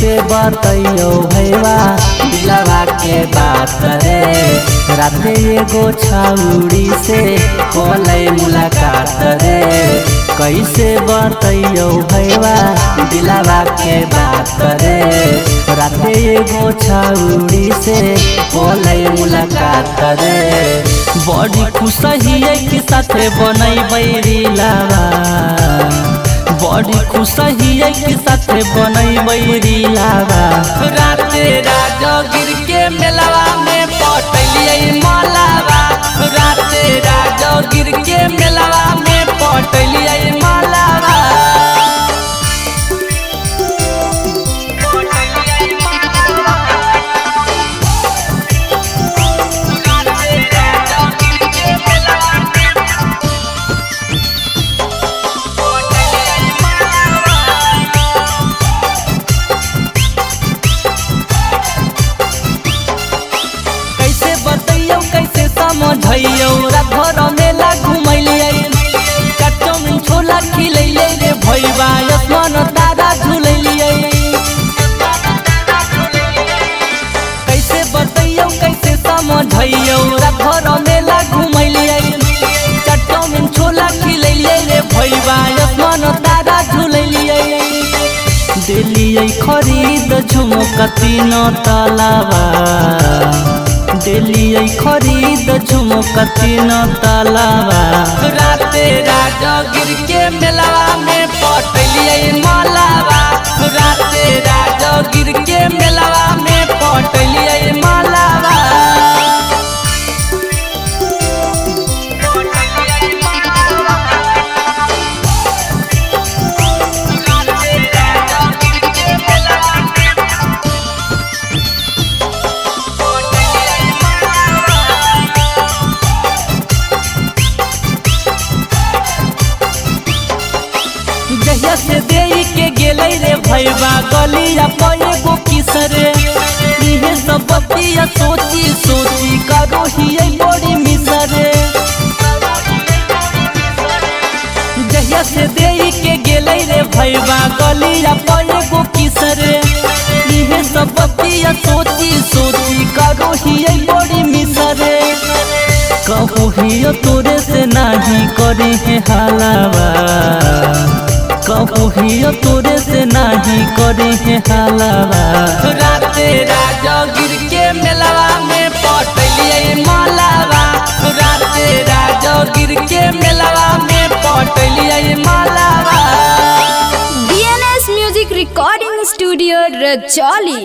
कैसे बतैयो भैया दिलवा के बात रे। राते एगो छाउड़ी से कोलै मुलाकात रे। कैसे बतैयो भैया दिलवा के बात रे। राते एगो छाउड़ी से कोलै मुलाकात रे। बड़ी खुश हियै के साथे बनैबै रीलावा। बड़ी खुश हियै के साथे बनैबै रीलावा। राते राजगीर के मेलावा में पटलियै मालावा। राते राजगीर के मेलावा में पटलियै मालावा। समझैयो रात भर मेला घुमैलियै। कच्चो में छोला खिलैले रे भैया आसमान तारा झुलैलियै। कैसे बतैयो कैसे समझैयो रात भर मेला घुमैलियै। कच्चो में छोला खिलैले रे भैया आसमान तारा झुलैलियै। दिलियै खरीद झुमका तीन तलावा। दिलियै खरीद झुमका तीन तलावा। राते राजगीर के मेलावा में पटलियै मालावा। राते राजगीर के मेलावा में पटलियै मालावा। जहिया से देई के गेलै रे भैया गलिया पएगो किसरे। इहे सब बतिया सोची सोची करो हियै बड़ी मिसरे। जहिया से देई के गेलै रे भैया गलिया पएगो किसरे। इहे सब बतिया सोची सोची करो हियै बड़ी मिसरे। कहू हियो तोरे से नाही करे है हालावा। कहू हियो तोरे से नाही करे है हालावा। राते राजगीर के मेलावा में पटलियै मालावा। राते राजगीर के मेलावा में पटलियै मालावा। DNS music recording studio Rajauli.